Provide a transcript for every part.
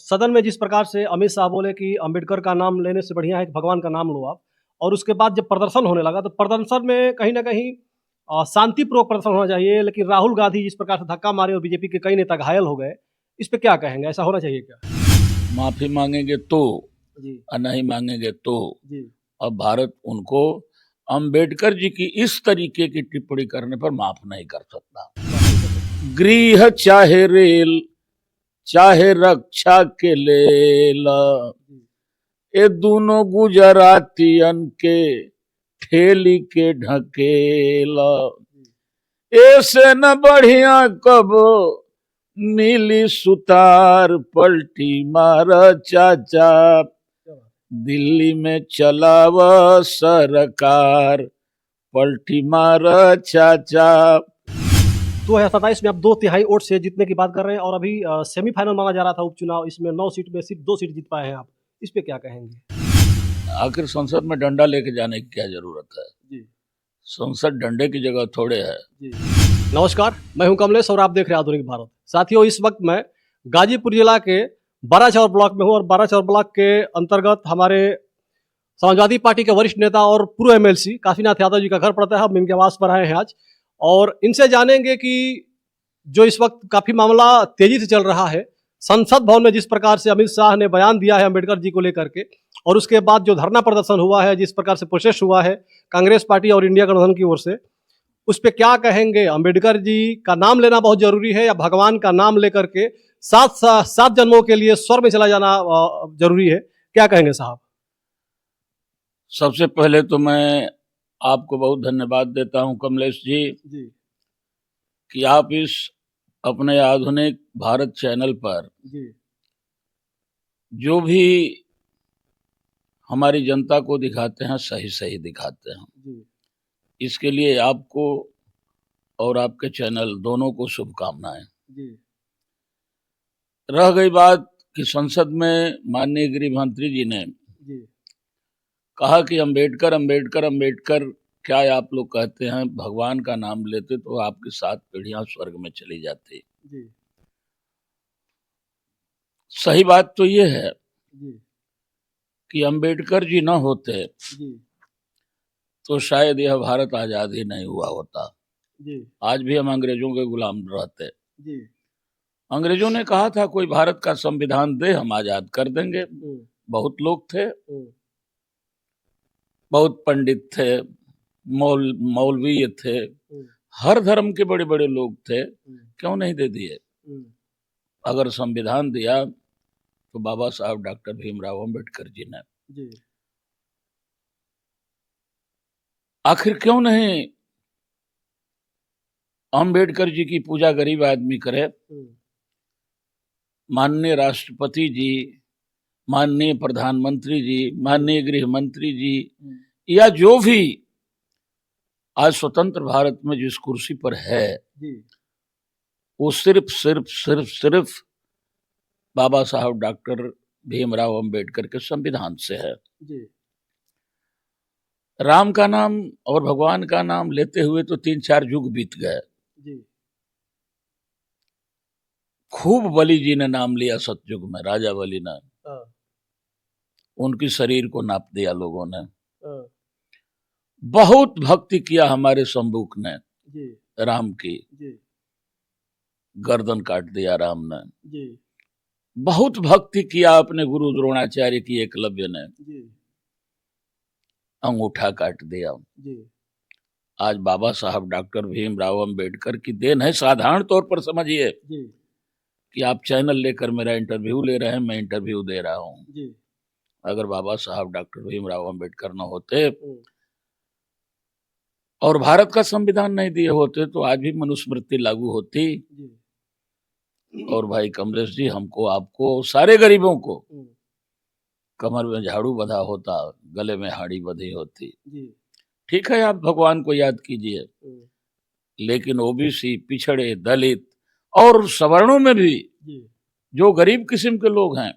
सदन में जिस प्रकार से अमित शाह बोले कि अंबेडकर का नाम लेने से बढ़िया है कि भगवान का नाम लो आप, और उसके बाद जब प्रदर्शन होने लगा तो प्रदर्शन में कहीं ना कहीं शांतिपूर्वक प्रदर्शन होना चाहिए, लेकिन राहुल गांधी जिस प्रकार से धक्का मारे और बीजेपी के कई नेता घायल हो गए, इस पे क्या कहेंगे? ऐसा होना चाहिए क्या? माफी मांगेंगे तो जी और नहीं मांगेंगे तो। जी अब भारत उनको अंबेडकर जी की इस तरीके की टिप्पणी करने पर माफ नहीं कर सकता। गृह चाहे रेल चाहे रक्षा के लेला, ये दोनों गुजरातियन के ठेली के ढकेला, ऐसे न बढ़िया कब मिली सुतार, पलटी मारा चाचा दिल्ली में चलाव सरकार, पलटी मारा चाचा। 2027 में आप 2/3 वोट से जीतने की बात कर रहे हैं और अभी सेमीफाइनल माना जा रहा था उपचुनाव, इसमें 9 सीट में सिर्फ 2 सीट जीत पाए हैं आप, इस पे क्या कहेंगे? आखिर संसद में डंडा लेके जाने की क्या जरूरत है? जी संसद डंडे की जगह थोड़े है। जी। नमस्कार, मैं हूं कमलेश और आप देख रहे हैं आधुनिक भारत। साथियों, इस वक्त मैं गाजीपुर जिला के बाराचौर ब्लॉक में हूं और बाराचौर ब्लॉक के अंतर्गत हमारे समाजवादी पार्टी के वरिष्ठ नेता और पूर्व एमएलसी काशीनाथ यादव जी का घर पड़ता है। हम इनके आवास पर आए हैं आज और इनसे जानेंगे कि जो इस वक्त काफी मामला तेजी से चल रहा है, संसद भवन में जिस प्रकार से अमित शाह ने बयान दिया है अंबेडकर जी को लेकर के, और उसके बाद जो धरना प्रदर्शन हुआ है, जिस प्रकार से प्रोटेस्ट हुआ है कांग्रेस पार्टी और इंडिया गठबंधन की ओर से, उस पर क्या कहेंगे? अंबेडकर जी का नाम लेना बहुत जरूरी है या भगवान का नाम लेकर के सात जन्मों के लिए स्वर्ग में चला जाना जरूरी है? क्या कहेंगे साहब? सबसे पहले तो मैं आपको बहुत धन्यवाद देता हूं कमलेश जी कि आप इस अपने आधुनिक भारत चैनल पर जो भी हमारी जनता को दिखाते हैं सही सही दिखाते हैं। इसके लिए आपको और आपके चैनल दोनों को शुभकामनाएं। रह गई बात कि संसद में माननीय गृह मंत्री जी ने कहा कि अंबेडकर अंबेडकर अंबेडकर, क्या आप लोग कहते हैं भगवान का नाम लेते तो आपकी 7 पीढ़ियां स्वर्ग में चली जाती। सही बात तो ये है कि अंबेडकर जी न होते तो शायद यह भारत आजाद ही नहीं हुआ होता। आज भी हम अंग्रेजों के गुलाम रहते। अंग्रेजों ने कहा था कोई भारत का संविधान दे, हम आजाद कर देंगे। बहुत लोग थे, बहुत पंडित थे, मौलवी थे, हर धर्म के बड़े बड़े लोग थे, क्यों नहीं दे दिए? अगर संविधान दिया तो बाबा साहब डॉक्टर भीमराव अंबेडकर जी ने। आखिर क्यों नहीं अंबेडकर जी की पूजा गरीब आदमी करे? माननीय राष्ट्रपति जी, माननीय प्रधानमंत्री जी, माननीय गृह मंत्री जी, या जो भी आज स्वतंत्र भारत में जिस कुर्सी पर है, वो सिर्फ सिर्फ सिर्फ सिर्फ बाबा साहब डॉक्टर भीमराव अंबेडकर के संविधान से है। राम का नाम और भगवान का नाम लेते हुए तो 3-4 युग बीत गए। खूब बलि जी ने नाम लिया सतयुग में, राजा बलि ने। उनकी शरीर को नाप दिया लोगों ने। बहुत भक्ति किया हमारे शंभुक ने राम की, गर्दन काट दिया राम ने। बहुत भक्ति किया अपने गुरु द्रोणाचार्य की एकलव्य ने, अंगूठा काट दिया। आज बाबा साहब डॉक्टर भीमराव अंबेडकर की देन है। साधारण तौर पर समझिए कि आप चैनल लेकर मेरा इंटरव्यू ले रहे हैं, मैं इंटरव्यू दे रहा हूं। अगर बाबा साहब डॉक्टर भीमराव अंबेडकर न होते और भारत का संविधान नहीं दिए होते तो आज भी मनुस्मृति लागू होती। और भाई कमलेश जी, हमको आपको सारे गरीबों को कमर में झाड़ू बंधा होता, गले में हाड़ी बंधी होती। ठीक है, आप भगवान को याद कीजिए, लेकिन ओबीसी, पिछड़े, दलित और सवर्णों में भी जो गरीब किस्म के लोग हैं,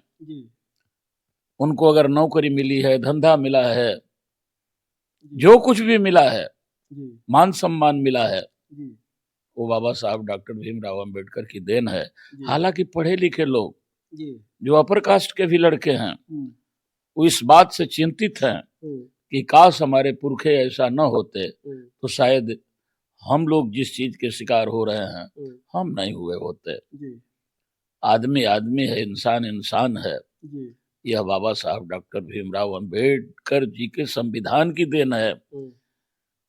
उनको अगर नौकरी मिली है, धंधा मिला है, जो कुछ भी मिला है, मान सम्मान मिला है, वो बाबा साहब डॉक्टर भीमराव अंबेडकर की देन है। हालांकि पढ़े लिखे लोग जी। जो अपर कास्ट के भी लड़के हैं, हम्म, वो इस बात से चिंतित हैं हम्म, कि काश हमारे पुरखे ऐसा न होते हम्म, तो शायद हम लोग जिस चीज के शिकार हो रहे हैं हम्म, हम नहीं हुए होते। जी। आदमी आदमी है, इंसान इंसान है। जी। यह बाबा साहब डॉक्टर भीमराव अंबेडकर जी के संविधान की देन है हम्म,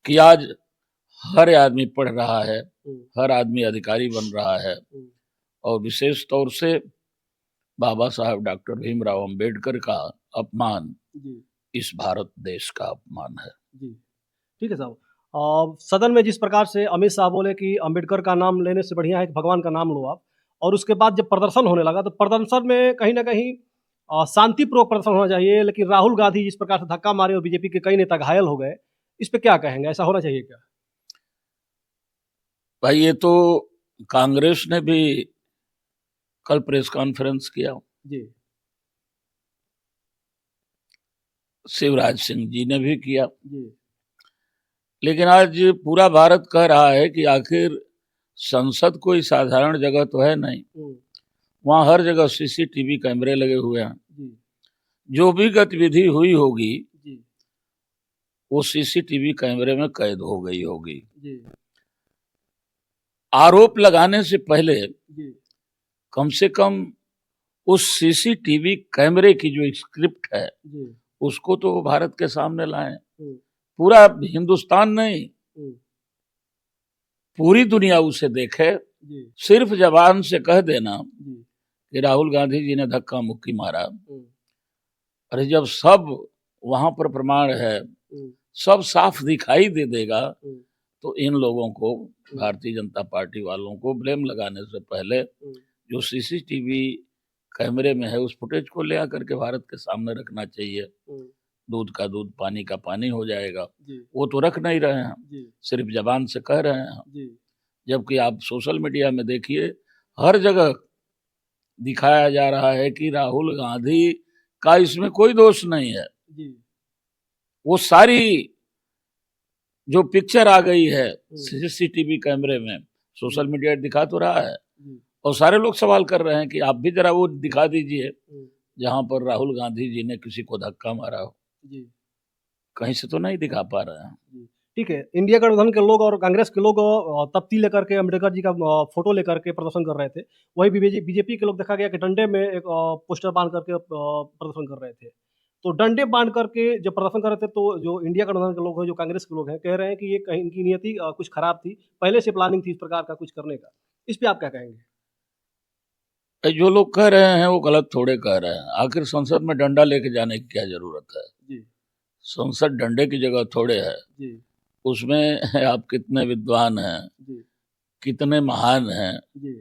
कि आज हर आदमी पढ़ रहा है, हम्म, हर आदमी अधिकारी बन रहा है। हम्म, और विशेष तौर से बाबा साहब डॉक्टर भीमराव अंबेडकर का अपमान जी। इस भारत देश का अपमान है। जी। ठीक है साहब। सदन में जिस प्रकार से अमित शाह बोले कि अंबेडकर का नाम लेने से बढ़िया है कि भगवान का नाम लो आप, और उसके बाद जब प्रदर्शन होने लगा तो प्रदर्शन में कहीं ना कहीं शांतिपूर्वक प्रदर्शन होना चाहिए, लेकिन राहुल गांधी जिस प्रकार से धक्का मारे और बीजेपी के कई नेता घायल हो गए, इस पे क्या कहेंगे? ऐसा होना चाहिए क्या? भाई ये तो कांग्रेस ने भी कल प्रेस कॉन्फ्रेंस किया, जी। शिवराज सिंह जी ने भी किया, जी। लेकिन आज पूरा भारत कह रहा है कि आखिर संसद कोई साधारण जगह तो है नहीं। हम्म, वहां हर जगह सीसीटीवी कैमरे लगे हुए हैं। जी। जो भी गतिविधि हुई होगी जी। वो सीसीटीवी कैमरे में कैद हो गई होगी। जी। आरोप लगाने से पहले जी। कम से कम उस सीसीटीवी कैमरे की जो स्क्रिप्ट है जी। उसको तो भारत के सामने लाएं। हम्म, पूरा हिंदुस्तान नहीं, हम्म, पूरी दुनिया उसे देखे। जी। सिर्फ जबान से कह देना जी। कि राहुल गांधी जी ने धक्का मुक्की मारा, हम्म, अरे जब सब वहां पर प्रमाण है, हम्म, सब साफ दिखाई दे देगा, हम्म, तो इन लोगों को, भारतीय जनता पार्टी वालों को ब्लेम लगाने से पहले हम्म, जो सीसीटीवी कैमरे में है उस फुटेज को ले आकर के भारत के सामने रखना चाहिए। हम्म, दूध का दूध पानी का पानी हो जाएगा। जी। वो तो रख नहीं रहे हैं, जी। सिर्फ जबान से कह रहे हैं। जी। जबकि आप सोशल मीडिया में देखिए, हर जगह दिखाया जा रहा है कि राहुल गांधी का इसमें कोई दोष नहीं है। जी। वो सारी जो पिक्चर आ गई है हम्म, सीसीटीवी कैमरे में, सोशल मीडिया दिखा तो रहा है, जी। और सारे लोग सवाल कर रहे हैं कि आप भी जरा वो दिखा दीजिए हम्म, जहां पर राहुल गांधी जी ने किसी को धक्का मारा हो। जी। कहीं से तो नहीं दिखा पा रहे हैं। जी। ठीक है। इंडिया गठबंधन के लोग और कांग्रेस के लोग तख्ती लेकर के अम्बेडकर जी का फोटो लेकर के प्रदर्शन कर रहे थे। वही बीजेपी के लोग देखा गया कि डंडे में एक पोस्टर बांध करके प्रदर्शन कर रहे थे। तो डंडे बांध करके जब प्रदर्शन कर रहे थे तो जो इंडिया गठबंधन के लोग हैं, जो कांग्रेस के लोग हैं, कह रहे हैं कि ये कहीं इनकी नियति कुछ खराब थी, पहले से प्लानिंग थी इस प्रकार का कुछ करने का। इस पे आप क्या कहेंगे? जो लोग कह रहे हैं वो गलत थोड़े कह रहे हैं। आखिर संसद में डंडा लेके जाने की क्या जरूरत है? जी। संसद डंडे की जगह थोड़े है। जी। उसमें आप कितने विद्वान हैं, जी। कितने महान हैं, जी।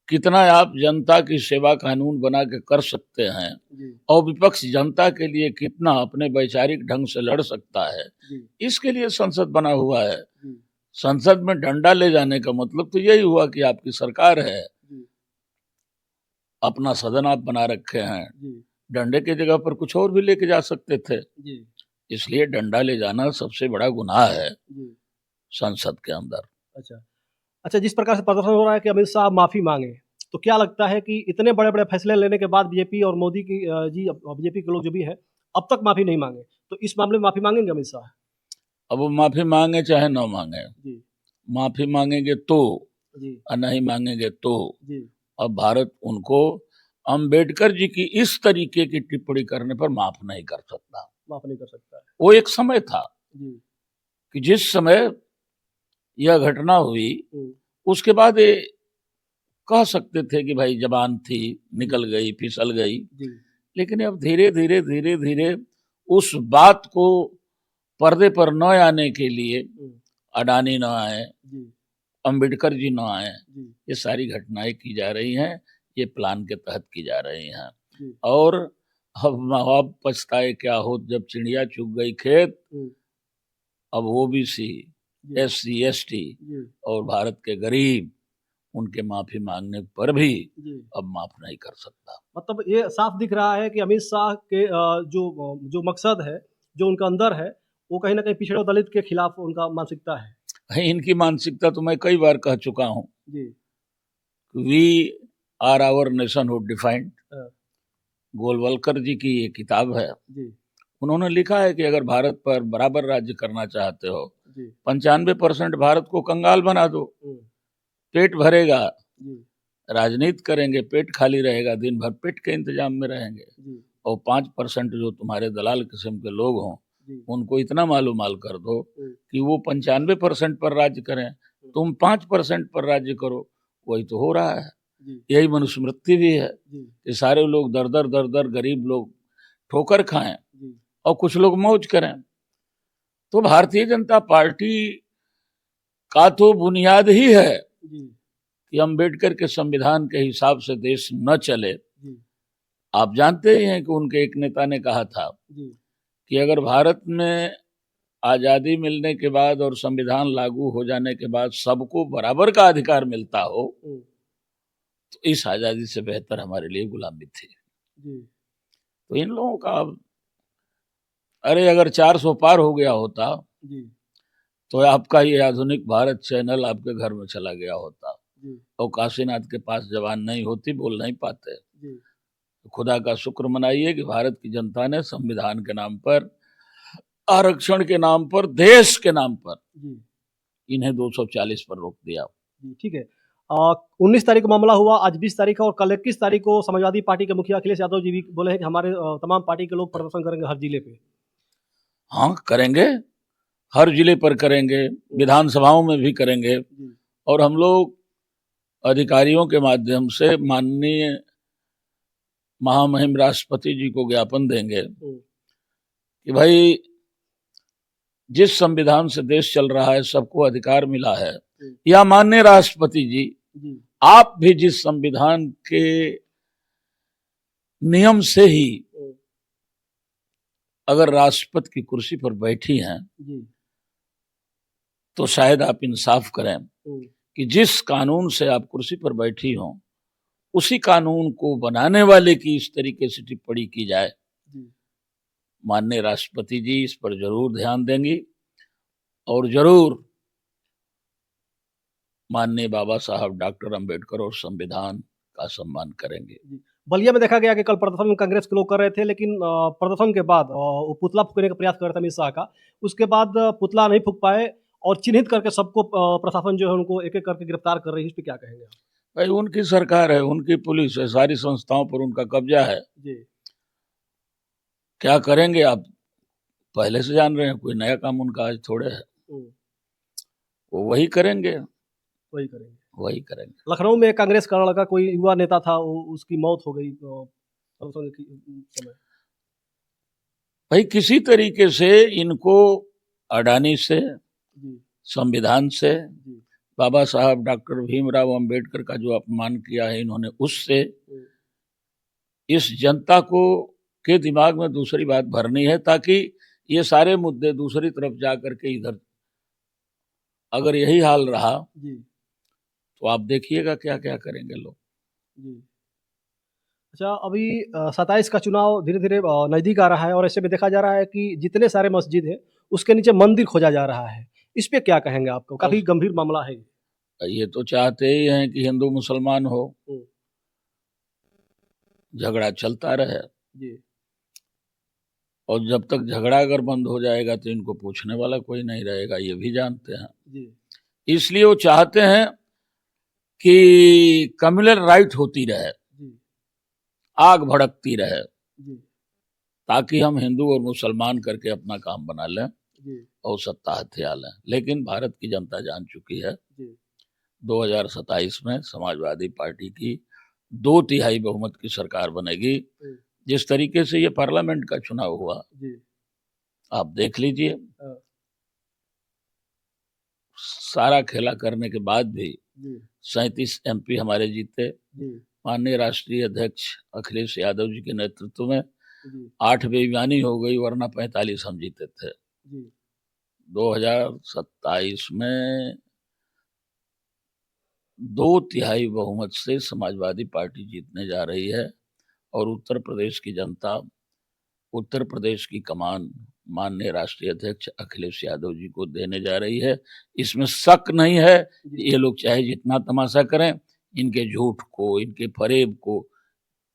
कितना आप जनता की सेवा कानून बना के कर सकते हैं, जी। और विपक्ष जनता के लिए कितना अपने वैचारिक ढंग से लड़ सकता है, जी। इसके लिए संसद बना हुआ है। जी। संसद में डंडा ले जाने का मतलब तो यही हुआ कि आपकी सरकार है, जी। अपना सदन आप बना रखे हैं, जी। डंडे की जगह पर कुछ और भी लेके जा सकते थे। जी। इसलिए डंडा ले जाना सबसे बड़ा गुनाह है जी। संसद के अंदर। अच्छा। अच्छा, जिस प्रकार से प्रदर्शन हो रहा है कि अमित शाह माफ़ी मांगे, तो क्या लगता है कि इतने बड़े-बड़े फैसले लेने के बाद बीजेपी और मोदी की बीजेपी के लोग जो भी हैं, अब तक माफ़ी नहीं मांगे, तो इस मामले में माफ़ी मांगेंगे अमित शाह? अब वो माफी मांगे चाहे न मांगे, जी। माफी मांगेंगे तो, जी। और नहीं मांगेंगे तो। जी। अब भारत उनको अंबेडकर जी की इस तरीके की टिप्पणी करने पर माफ नहीं कर सकता। माफ़ नहीं कर सकता है। वो एक समय था जी। कि जिस समय यह घटना हुई हुँ। उसके बाद ये कह सकते थे कि भाई जबान थी, निकल गई, फिसल गई। जी। लेकिन अब धीरे धीरे धीरे धीरे उस बात को पर्दे पर न आने के लिए हुँ। अडानी न आए, जी। अंबेडकर जी न आए, जी। ये सारी घटनाएं की जा रही हैं, ये प्लान के तहत की जा रही हैं। जी। और अब पछताए क्या हो जब चिड़िया चुग गई खेत। हुँ। अब ओबीसी, जी। SC ST जी। और भारत के गरीब, उनके माफी मांगने पर भी जी। अब माफ नहीं कर सकता। मतलब ये साफ दिख रहा है कि अमित शाह के जो मकसद है, जो उनका अंदर है, वो कहीं न कहीं पिछड़े और दलित के खिलाफ उनका मानसिकता है। इनकी मानसिकता तो मैं कई बार कह चुका हूं, जी। We are our nationhood defined, हाँ। गोलवलकर जी की ये किताब है। जी उन्होंने लिखा है कि अगर भारत पर बराबर राज्य करना चाहते हो, जी 95% भारत को कंगाल बना दो, पेट भरेगा, जी राजनीति करेंगे, पेट खाली रहेगा, दिन भर पेट के इंतजाम में रहेंगे, जी और 5% जो तुम्हारे दलाल किस्म के लोग हों, जी उनको इतना मालूमाल कर दो हम्म, कि वो 95% पर राज्य करें, तुम 5% पर राज्य करो। वही तो हो रहा है। जी यही मनुस्मृति भी है जी कि सारे लोग दर दर गरीब लोग ठोकर खाएं जी और कुछ लोग मौज करें। तो भारतीय जनता पार्टी का तो बुनियाद ही है जी कि अम्बेडकर के संविधान के हिसाब से देश न चले। जी आप जानते ही हैं कि उनके एक नेता ने कहा था जी कि अगर भारत में आजादी मिलने के बाद और संविधान लागू हो जाने के बाद सबको बराबर का अधिकार मिलता हो, हम्म, तो इस आजादी से बेहतर हमारे लिए गुलामी थी। जी तो इन लोगों का अरे अगर 400 पार हो गया होता जी तो आपका ये आधुनिक भारत चैनल आपके घर में चला गया होता, जी और काशीनाथ के पास जबान नहीं होती, बोल नहीं पाते। जी तो खुदा का शुक्र मनाइए कि भारत की जनता ने संविधान के नाम पर, आरक्षण के नाम पर, देश के नाम पर जी इन्हें 240 पर रोक दिया। जी ठीक है। 19 तारीख को मामला हुआ, आज 20 तारीख है और कल 21 तारीख को समाजवादी पार्टी के मुखिया अखिलेश यादव जी भी बोले हैं कि हमारे तमाम पार्टी के लोग प्रदर्शन करेंगे हर जिले पे। हाँ करेंगे, हर जिले पर करेंगे, विधानसभाओं में भी करेंगे, जी और हम लोग अधिकारियों के माध्यम से माननीय महामहिम राष्ट्रपति जी को ज्ञापन देंगे कि भाई जिस संविधान से देश चल रहा है सबको अधिकार मिला है, या माननीय राष्ट्रपति जी जी आप भी जिस संविधान के नियम से ही अगर राष्ट्रपति की कुर्सी पर बैठी हैं, जी तो शायद आप इंसाफ करें कि जिस कानून से आप कुर्सी पर बैठी हो उसी कानून को बनाने वाले की इस तरीके से टिप्पणी की जाए। जी माननीय राष्ट्रपति जी इस पर जरूर ध्यान देंगी और जरूर माननीय बाबा साहब डॉक्टर अंबेडकर और संविधान का सम्मान करेंगे। जी। बलिया में देखा गया कि कल प्रदर्शन में कांग्रेस के लोग कर रहे थे, लेकिन प्रदर्शन के बाद वो पुतला फूकने का प्रयास कर रहा था अमित शाह का। उसके बाद पुतला नहीं फूक पाए और चिन्हित करके सबको प्रशासन जो है उनको एक एक करके गिरफ्तार कर रही है। इस पे क्या कहेंगे आप? भाई उनकी सरकार है, उनकी पुलिस है, सारी संस्थाओं पर उनका कब्जा है। जी क्या करेंगे आप पहले से जान रहे हैं, कोई नया काम उनका आज थोड़े है। वो वही करेंगे, वही करेंगे। वही करेंगे। लखनऊ में कांग्रेस का लड़का कोई युवा नेता था, उसकी मौत हो गई प्रदर्शन के समय। भाई किसी तरीके से इनको अडानी से, जी संविधान से, जी बाबा साहब डॉक्टर भीमराव अंबेडकर का जो अपमान किया है इन्होंने, उससे इस जनता को के दिमाग में दूसरी बात भरनी है, ताकि ये सारे मुद्दे दूसरी तरफ जा करके इधर, अगर यही हाल रहा जी तो आप देखिएगा क्या क्या करेंगे लोग। जी। अच्छा, अभी 27 का चुनाव धीरे धीरे नजदीक आ रहा है और ऐसे में देखा जा रहा है कि जितने सारे मस्जिद है उसके नीचे मंदिर खोजा जा रहा है। इस पे क्या कहेंगे आपको? काफी गंभीर मामला है ये तो चाहते ही हैं कि हिंदू मुसलमान हो, हम्म, झगड़ा चलता रहे, जी और जब तक झगड़ा अगर बंद हो जाएगा तो इनको पूछने वाला कोई नहीं रहेगा, ये भी जानते हैं। जी इसलिए वो चाहते हैं कि कम्युनल राइट होती रहे, जी आग भड़कती रहे, जी ताकि हम हिंदू और मुसलमान करके अपना काम बना लें जी और सत्ता हथिया लें। लेकिन भारत की जनता जान चुकी है जी 2027 में समाजवादी पार्टी की 2/3 बहुमत की सरकार बनेगी। जिस तरीके से ये पार्लियामेंट का चुनाव हुआ जी आप देख लीजिए, हाँ, सारा खेला करने के बाद भी जी 37 MP हमारे जीते। जी माननीय राष्ट्रीय अध्यक्ष अखिलेश यादव जी के नेतृत्व में जी 8 बेईमानी हो गई, वरना 45 हम जीते थे। जी 2027 में 2/3 बहुमत से समाजवादी पार्टी जीतने जा रही है, और उत्तर प्रदेश की जनता, उत्तर प्रदेश की कमान माननीय राष्ट्रीय अध्यक्ष अखिलेश यादव जी को देने जा रही है। इसमें शक नहीं है। ये लोग चाहे जितना तमाशा करें, इनके झूठ को, इनके फरेब को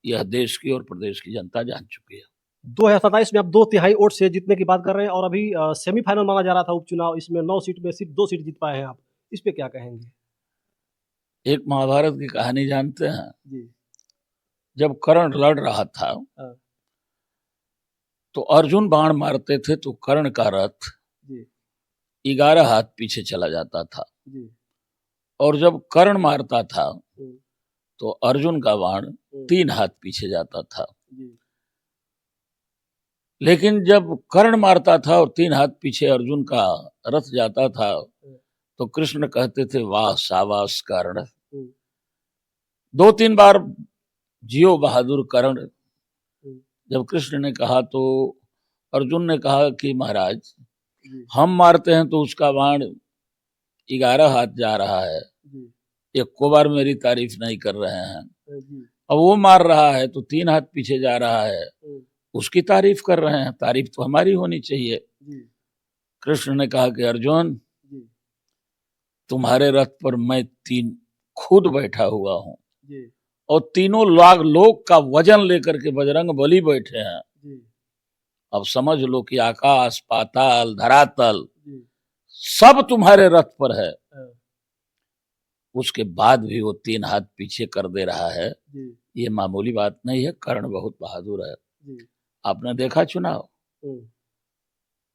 यह देश की और प्रदेश की जनता जान चुकी है। 2027 में आप 2/3 वोट से जीतने की बात कर रहे हैं, और अभी सेमीफाइनल माना जा रहा था उपचुनाव, इसमें 9 सीट में सिर्फ 2 सीट जीत पाए हैं आप। इस पे क्या कहेंगे? एक महाभारत की कहानी जानते हैं? जी। जब कर्ण लड़ रहा था हाँ। तो अर्जुन बाण मारते थे तो कर्ण का रथ जी। 11 हाथ पीछे चला जाता था, जी। और जब कर्ण मारता था हम्म, तो अर्जुन का बाण 3 हाथ पीछे जाता था। जी। लेकिन जब कर्ण मारता था और 3 हाथ पीछे अर्जुन का रथ जाता था तो कृष्ण कहते थे, वाह शाबाश कर्ण, हम्म, 2-3 बार जियो बहादुर कर्ण। हम्म, जब कृष्ण ने कहा तो अर्जुन ने कहा कि महाराज, जी। हम मारते हैं तो उसका बाण 11 हाथ जा रहा है, जी। एक को बार मेरी तारीफ नहीं कर रहे हैं। जी। अब वो मार रहा है तो 3 हाथ पीछे जा रहा है, हम्म, उसकी तारीफ कर रहे हैं, तारीफ तो हमारी होनी चाहिए। जी। कृष्ण ने कहा कि अर्जुन, जी। तुम्हारे रथ पर मैं खुद बैठा हुआ हूं, जी। और तीनों लाख लोग का वजन लेकर के बजरंग बली बैठे हैं। जी। अब समझ लो कि आकाश पाताल धरातल जी। सब तुम्हारे रथ पर है, हाँ, उसके बाद भी वो 3 हाथ पीछे कर दे रहा है। जी। ये मामूली बात नहीं है, कर्ण बहुत बहादुर है। जी। आपने देखा चुनाव, हम्म,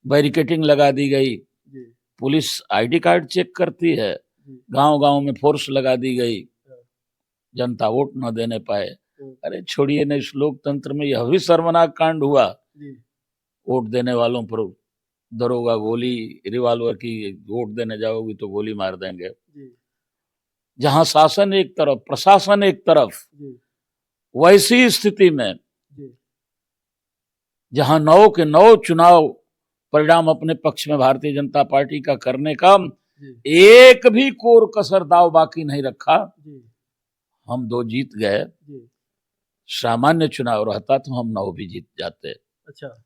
बैरिकेटिंग लगा दी गई, जी। पुलिस आईडी कार्ड चेक करती है, जी। गांव गांव में फोर्स लगा दी गई, हाँ, जनता वोट न देने पाए। हम्म, अरे छोड़िए ना, इस लोकतंत्र में यह भी शर्मनाक कांड हुआ, जी। वोट देने वालों पर दरोगा गोली रिवॉल्वर की, वोट देने जाओगी तो गोली मार देंगे। जी। जहां शासन एक तरफ प्रशासन एक तरफ, जी। वैसी स्थिति में जी। जहां 9 के 9 चुनाव परिणाम अपने पक्ष में भारतीय जनता पार्टी का करने का जी। एक भी कोर कसर दाव बाकी नहीं रखा, जी। हम 2 जीत गए। जी। सामान्य चुनाव रहता तो हम 9 भी जीत जाते। अच्छा।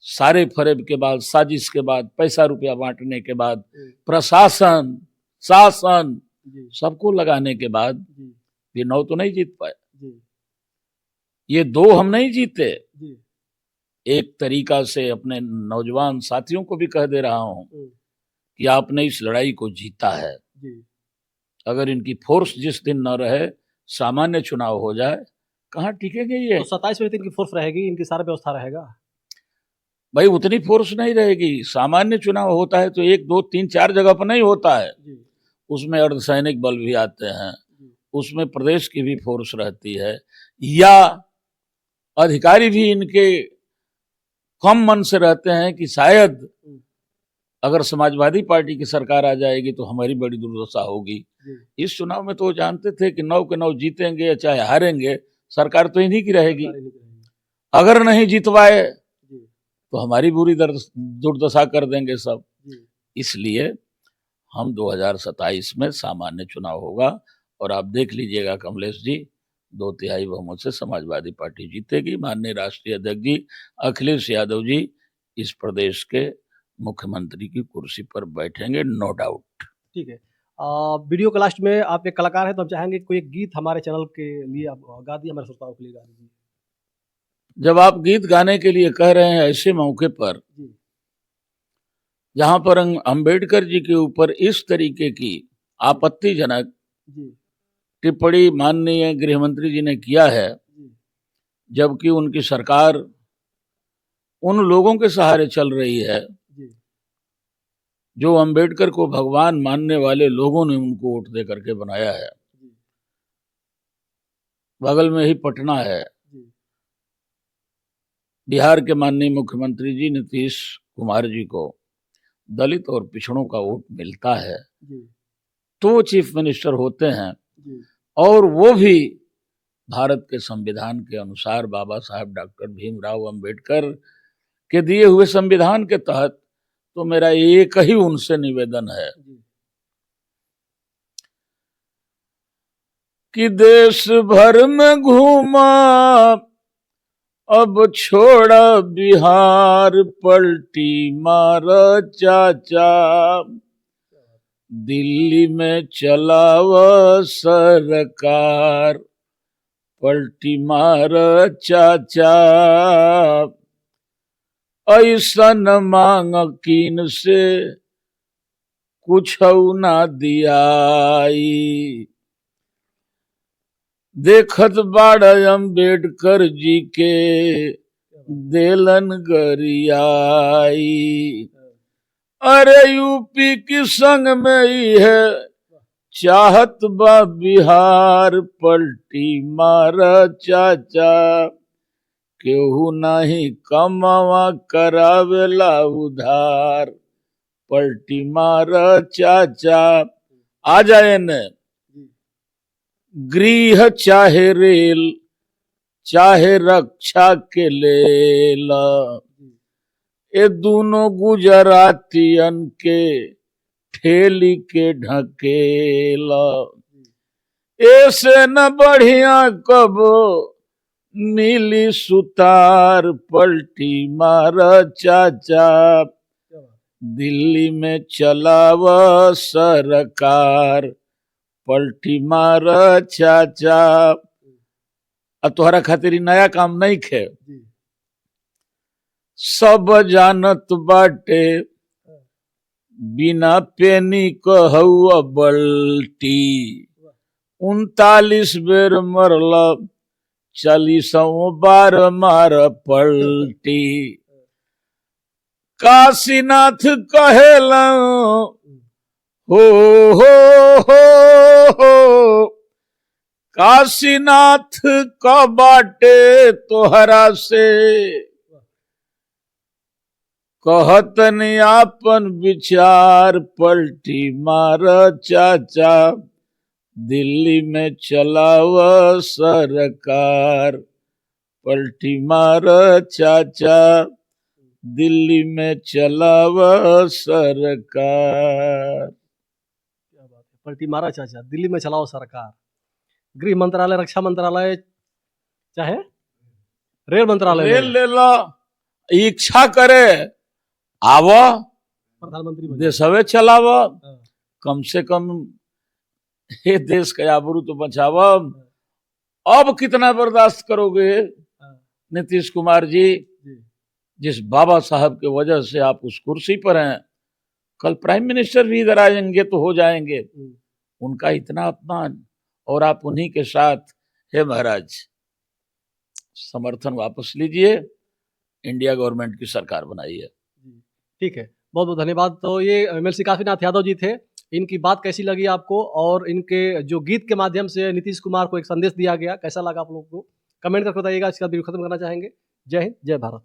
सारे फरेब के बाद, साजिश के बाद, पैसा रुपया बांटने के बाद, हम्म, प्रशासन शासन जी। सबको लगाने के बाद जी। ये 9 तो नहीं जीत पाए। जी। ये 2 हम नहीं जीते। जी। एक तरीका से अपने नौजवान साथियों को भी कह दे रहा हूं हम्म, कि आपने इस लड़ाई को जीता है। जी। अगर इनकी फोर्स जिस दिन न रहे, सामान्य चुनाव हो जाए, कहाँ टिकेंगे ये? तो 27 में तो इनकी फोर्स रहेगी, इनकी सारा व्यवस्था रहेगा। भाई उतनी फोर्स नहीं रहेगी। सामान्य चुनाव होता है तो 1 2 3 4 जगह पर नहीं होता है, जी। उसमें अर्धसैनिक बल भी आते हैं, जी। उसमें प्रदेश की भी फोर्स रहती है, या अधिकारी भी इनके कम मन से रहते हैं कि शायद हम्म, अगर समाजवादी पार्टी की सरकार आ जाएगी तो हमारी बड़ी दुर्दशा होगी। जी। इस चुनाव में तो वो जानते थे कि 9 के 9 जीतेंगे या चाहे हारेंगे, सरकार तो इन्हीं की रहेगी। सरकार इन्हीं की रहेगी। अगर नहीं जितवाए जी। तो हमारी बुरी दुर्दशा कर देंगे सब। जी। इसलिए हम 2027 में सामान्य चुनाव होगा, और आप देख लीजिएगा कमलेश जी, 2/3 बहुमत से समाजवादी पार्टी जीतेगी। माननीय राष्ट्रीय अध्यक्ष जी अखिलेश यादव जी इस प्रदेश के मुख्यमंत्री की कुर्सी पर बैठेंगे, नो डाउट। ठीक है। वीडियो के लास्ट में आप एक कलाकार हैं, तो हम चाहेंगे कोई एक गीत हमारे चैनल के लिए आप गा दिए, हमारे श्रोताओं के लिए गा दीजिए। जब आप गीत गाने के लिए कह रहे हैं ऐसे मौके पर, जी। जहां पर अंबेडकर जी के ऊपर इस तरीके की आपत्तिजनक जी। टिप्पणी माननीय गृह मंत्री जी ने किया है, जी। जबकि उनकी सरकार उन लोगों के सहारे चल रही है जी। जो अंबेडकर को भगवान मानने वाले लोगों ने उनको वोट दे करके बनाया है। जी। बगल में ही पटना है, जी। बिहार के माननीय मुख्यमंत्री जी नीतीश कुमार जी को दलित और पिछड़ों का वोट मिलता है, जी। तो वो चीफ मिनिस्टर होते हैं, जी। और वो भी भारत के संविधान के अनुसार बाबा साहब डॉक्टर भीमराव अंबेडकर के दिए हुए संविधान के तहत। तो मेरा एक ही उनसे निवेदन है जी। कि देश भर में घूमा, अब छोड़ा बिहार, पलटी मारा चाचा, दिल्ली में चलावा सरकार। पलटी मार चाचा, ऐसन मांग कीन से कुछ ना दियाई। देखत बाड़ अम्बेडकर जी के देलन गरियाई। अरे यूपी की संग में ही है चाहत बा बिहार, पलटी मार चाचा, केहू नहीं कमावा करावेला उधार, पलटी मार चाचा। आ जाए न, गृह चाहे रेल चाहे रक्षा के लेला, ये दोनों गुजरातियन के ठेली के ढकेला। ऐसे न बढ़िया कब मिली सुतार, पलटी मार चाचा, दिल्ली में चलाव सरकार, पलटी मार चाचा। अब तोहरा खातिर इ नया काम नहीं खे, सब जानत बाटे बिना पेनी कहौआ बल्टी। 39 बेर मरला 40 बार मार पलटी। काशीनाथ कहेला हो हो, काशीनाथ का बाटे तोहरा से कहतन आपन विचार, पलटी मार चाचा, दिल्ली में चलाव सरकार, पलटी मार चाचा, दिल्ली में चलाव सरकार। क्या बात है, पलटी मारा चाचा, दिल्ली में चलाओ सरकार। गृह मंत्रालय, रक्षा मंत्रालय, चाहे रेल मंत्रालय, रेल ले लो, इच्छा करे आव प्रधानमंत्री बने। देशवे चलाव, कम से कम ये देश का आबरू तो बचाव। अब कितना बर्दाश्त करोगे नीतीश कुमार जी, जिस बाबा साहब के वजह से आप उस कुर्सी पर हैं। कल प्राइम मिनिस्टर भी इधर आएंगे तो हो जाएंगे, उनका इतना अपमान, और आप उन्हीं के साथ। हे महाराज, समर्थन वापस लीजिए, इंडिया गवर्नमेंट की सरकार बनाइए। ठीक है, बहुत बहुत धन्यवाद। तो ये एमएलसी काशीनाथ यादव जी थे। इनकी बात कैसी लगी आपको, और इनके जो गीत के माध्यम से नीतीश कुमार को एक संदेश दिया गया, कैसा लगा आप लोगों को, कमेंट करके बताइएगा। इसका वीडियो खत्म करना चाहेंगे। जय हिंद, जय भारत।